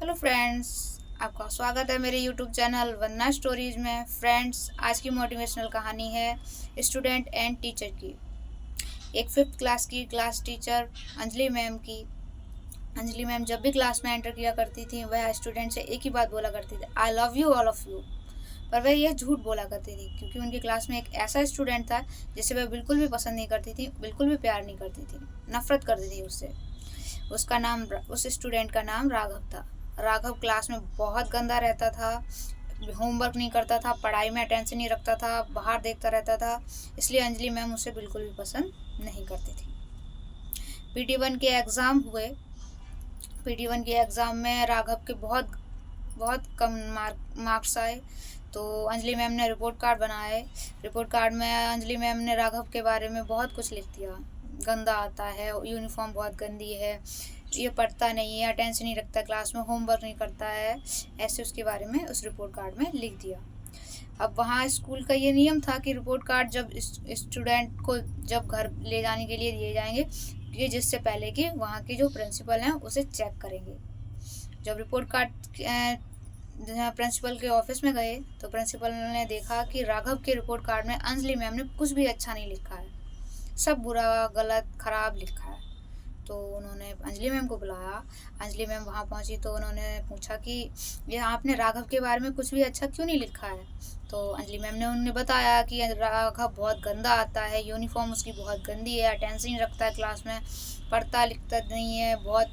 Hello friends, आपका स्वागत है मेरे यूट्यूब चैनल वन्ना स्टोरीज में। फ्रेंड्स, आज की मोटिवेशनल कहानी है स्टूडेंट एंड टीचर की। एक फिफ्थ क्लास की क्लास टीचर अंजलि मैम की। अंजलि मैम जब भी क्लास में एंटर किया करती थी, वह स्टूडेंट से एक ही बात बोला करती थी, I love you all of you. पर वह यह झूठ बोला करती थी, क्योंकि उनकी क्लास में एक ऐसा स्टूडेंट था जिसे वह बिल्कुल भी पसंद नहीं करती थी, बिल्कुल भी प्यार नहीं करती थी, नफरत करती थी उससे। उस स्टूडेंट का नाम राघव था। राघव क्लास में बहुत गंदा रहता था, होमवर्क नहीं करता था, पढ़ाई में अटेंशन नहीं रखता था, बाहर देखता रहता था। इसलिए अंजलि मैम उसे बिल्कुल भी पसंद नहीं करती थी। पीटी1 के एग्ज़ाम हुए। पीटी1 के एग्ज़ाम में राघव के बहुत बहुत कम मार्क्स आए। तो अंजलि मैम ने रिपोर्ट कार्ड बनाए। रिपोर्ट कार्ड में अंजलि मैम ने राघव के बारे में बहुत कुछ लिख दिया। गंदा आता है, यूनिफॉर्म बहुत गंदी है, ये पढ़ता नहीं है, अटेंशन नहीं रखता क्लास में, होमवर्क नहीं करता है, ऐसे उसके बारे में उस रिपोर्ट कार्ड में लिख दिया। अब वहाँ स्कूल का ये नियम था कि रिपोर्ट कार्ड जब स्टूडेंट को जब घर ले जाने के लिए दिए जाएंगे, कि जिससे पहले कि वहाँ के जो प्रिंसिपल हैं उसे चेक करेंगे। जब रिपोर्ट कार्ड प्रिंसिपल के ऑफिस में गए तो प्रिंसिपल ने देखा कि राघव के रिपोर्ट कार्ड में अंजलि मैम ने कुछ भी अच्छा नहीं लिखा है, सब बुरा, गलत, खराब लिखा है। तो उन्होंने अंजलि मैम को बुलाया। अंजलि मैम वहाँ पहुँची तो उन्होंने पूछा कि ये आपने राघव के बारे में कुछ भी अच्छा क्यों नहीं लिखा है। तो अंजलि मैम ने उन्हें बताया कि राघव बहुत गंदा आता है, यूनिफॉर्म उसकी बहुत गंदी है, अटेंशन नहीं रखता है क्लास में, पढ़ता लिखता नहीं है, बहुत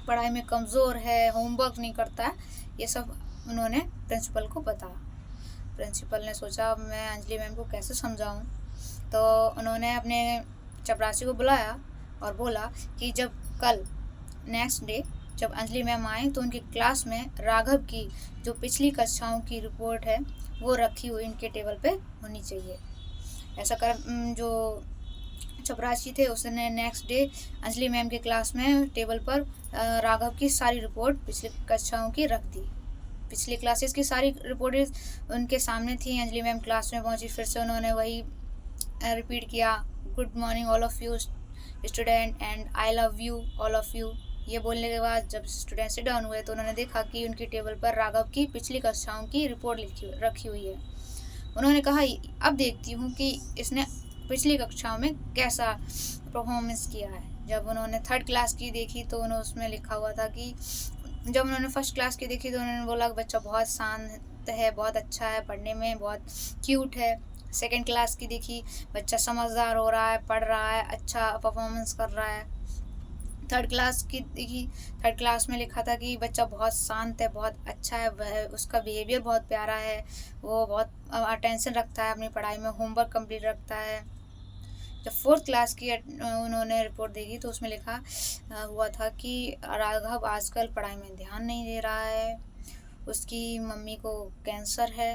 पढ़ाई में कमज़ोर है, होमवर्क नहीं करता है। ये सब उन्होंने प्रिंसिपल को बताया। प्रिंसिपल ने सोचा मैं अंजलि मैम को कैसे समझाऊं, तो उन्होंने अपने चपरासी को बुलाया और बोला कि जब कल नेक्स्ट डे जब अंजलि मैम आए तो उनकी क्लास में राघव की जो पिछली कक्षाओं की रिपोर्ट है वो रखी हुई इनके टेबल पे होनी चाहिए। ऐसा कर जो चपरासी थे उसने नेक्स्ट डे अंजलि मैम के क्लास में टेबल पर राघव की सारी रिपोर्ट पिछली कक्षाओं की रख दी। पिछली क्लासेस की सारी रिपोर्टें उनके सामने थी। अंजलि मैम क्लास में पहुंची, फिर से उन्होंने वही रिपीट किया, good morning all of you student and I love you all of you. ये बोलने के बाद जब स्टूडेंट सिट डाउन हुए तो उन्होंने देखा कि उनकी टेबल पर राघव की पिछली कक्षाओं की रिपोर्ट रखी हुई है। उन्होंने कहा अब देखती हूँ कि इसने पिछली कक्षाओं में कैसा परफॉर्मेंस किया है। जब उन्होंने थर्ड क्लास की देखी तो उन्होंने उसमें लिखा हुआ था कि जब उन्होंने फर्स्ट क्लास की देखी तो उन्होंने बोला कि बच्चा बहुत शांत है, बहुत अच्छा है, पढ़ने में बहुत क्यूट है। सेकंड क्लास की देखी, बच्चा समझदार हो रहा है, पढ़ रहा है, अच्छा परफॉर्मेंस कर रहा है। थर्ड क्लास की देखी, थर्ड क्लास में लिखा था कि बच्चा बहुत शांत है, बहुत अच्छा है, वह उसका बिहेवियर बहुत प्यारा है, वो बहुत अटेंशन रखता है अपनी पढ़ाई में, होमवर्क कंप्लीट रखता है। जब फोर्थ क्लास की उन्होंने रिपोर्ट देखी तो उसमें लिखा हुआ था कि राघव आजकल पढ़ाई में ध्यान नहीं दे रहा है, उसकी मम्मी को कैंसर है।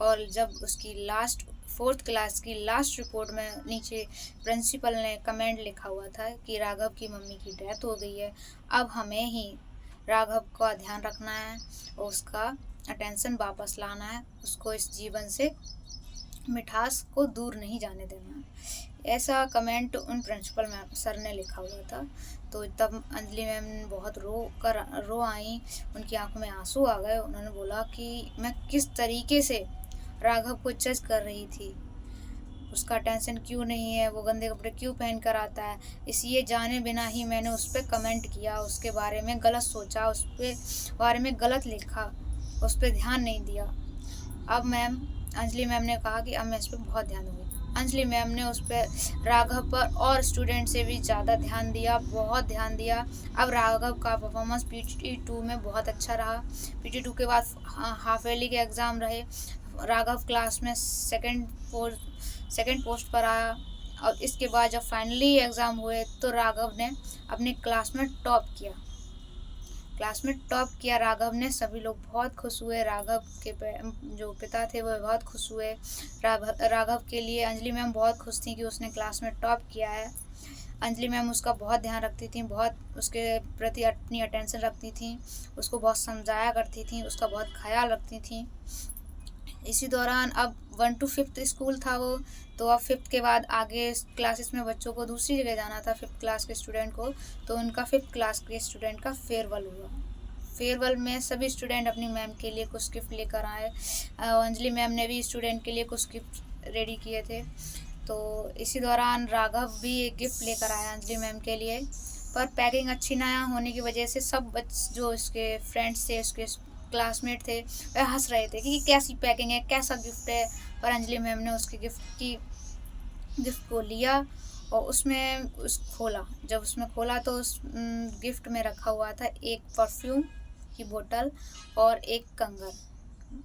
और जब उसकी लास्ट फोर्थ क्लास की लास्ट रिपोर्ट में नीचे प्रिंसिपल ने कमेंट लिखा हुआ था कि राघव की मम्मी की डेथ हो गई है, अब हमें ही राघव का ध्यान रखना है और उसका अटेंशन वापस लाना है, उसको इस जीवन से मिठास को दूर नहीं जाने देना है। ऐसा कमेंट उन प्रिंसिपल मैम सर ने लिखा हुआ था। तो तब अंजलि मैम बहुत रो आई, उनकी आंखों में आंसू आ गए। उन्होंने बोला कि मैं किस तरीके से राघव को जज कर रही थी, उसका अटेंशन क्यों नहीं है, वो गंदे कपड़े क्यों पहन कर आता है, इस ये जाने बिना ही मैंने उस पर कमेंट किया, उसके बारे में गलत सोचा, उस पर बारे में गलत लिखा, उस पर ध्यान नहीं दिया। अब अंजलि मैम ने कहा कि अब मैं इस पर बहुत ध्यान दूंगी। अंजलि मैम ने उस पर राघव पर और स्टूडेंट से भी ज़्यादा ध्यान दिया, बहुत ध्यान दिया। अब राघव का परफॉर्मेंस PT2 में बहुत अच्छा रहा। PT2 के बाद हाफ ईयरली के एग्ज़ाम रहे। राघव क्लास में सेकंड पोस्ट पर आया। और इसके बाद जब फाइनली एग्ज़ाम हुए तो राघव ने अपने क्लास में टॉप किया। राघव ने, सभी लोग बहुत खुश हुए। राघव के जो पिता थे वो बहुत खुश हुए। राघव के लिए अंजलि मैम बहुत खुश थी कि उसने क्लास में टॉप किया है। अंजलि मैम उसका बहुत ध्यान रखती थी, बहुत उसके प्रति अपनी अटेंशन रखती थी, उसको बहुत समझाया करती थी, उसका बहुत ख्याल रखती थी। इसी दौरान अब 1 to 5th स्कूल था वो, तो अब 5th के बाद आगे क्लासेस में बच्चों को दूसरी जगह जाना था, 5th क्लास के स्टूडेंट को। तो उनका 5th क्लास के स्टूडेंट का फेयरवेल हुआ। फेयरवेल में सभी स्टूडेंट अपनी मैम के लिए कुछ गिफ्ट लेकर आए। अंजलि मैम ने भी स्टूडेंट के लिए कुछ गिफ्ट रेडी किए थे। तो इसी दौरान राघव भी एक गिफ्ट लेकर आया अंजलि मैम के लिए, पर पैकिंग अच्छी ना होने की वजह से सब जो इसके फ्रेंड्स थे, उसके क्लासमेट थे, वह हंस रहे थे कि कैसी पैकिंग है, कैसा गिफ्ट है। पर अंजलि मैम ने उसके गिफ्ट को लिया और खोला। जब उसमें खोला तो उस गिफ्ट में रखा हुआ था एक परफ्यूम की बोतल और एक कंगन।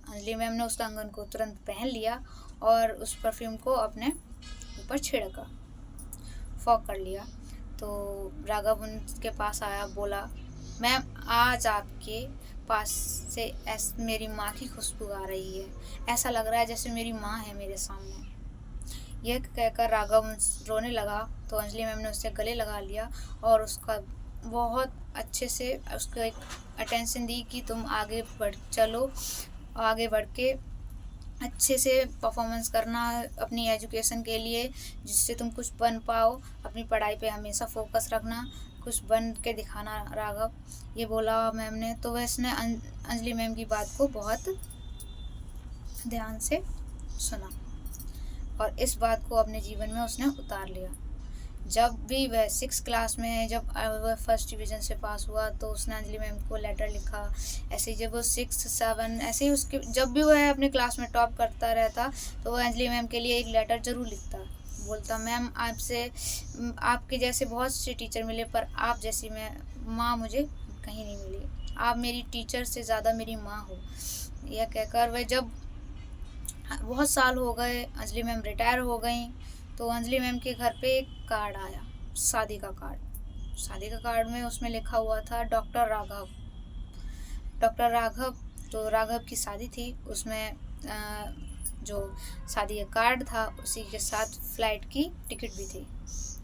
अंजलि मैम ने उस कंगन को तुरंत पहन लिया और उस परफ्यूम को अपने ऊपर छिड़का, फॉग कर लिया। तो राघव उनके पास आया, बोला, मैम आज आपके पास से मेरी माँ की खुशबू आ रही है, ऐसा लग रहा है जैसे मेरी माँ है मेरे सामने। यह कहकर राघव रोने लगा। तो अंजलि मैम ने उससे गले लगा लिया और उसका बहुत अच्छे से उसको एक अटेंशन दी कि तुम आगे बढ़ के अच्छे से परफॉर्मेंस करना अपनी एजुकेशन के लिए, जिससे तुम कुछ बन पाओ। अपनी पढ़ाई पे हमेशा फोकस रखना, कुछ बन के दिखाना राघव, ये बोला मैम ने। तो वह इसने अंजलि मैम की बात को बहुत ध्यान से सुना और इस बात को अपने जीवन में उसने उतार लिया। जब भी वह 6 क्लास में जब वह फर्स्ट डिवीज़न से पास हुआ तो उसने अंजलि मैम को लेटर लिखा। ऐसे ही जब वो 6, 7 ऐसे ही उसके जब भी वह अपने क्लास में टॉप करता रहता तो वह अंजलि मैम के लिए एक लेटर ज़रूर लिखता। बोलता, मैम आपसे आपके जैसे बहुत से टीचर मिले पर आप जैसी माँ मुझे कहीं नहीं मिली। आप मेरी टीचर से ज़्यादा मेरी माँ हो। यह कहकर वह जब बहुत साल हो गए, अंजलि मैम रिटायर हो गई, तो अंजलि मैम के घर पे एक कार्ड आया, शादी का कार्ड में उसमें लिखा हुआ था डॉक्टर राघव। तो राघव की शादी थी, उसमें जो शादी का कार्ड था उसी के साथ फ्लाइट की टिकट भी थी।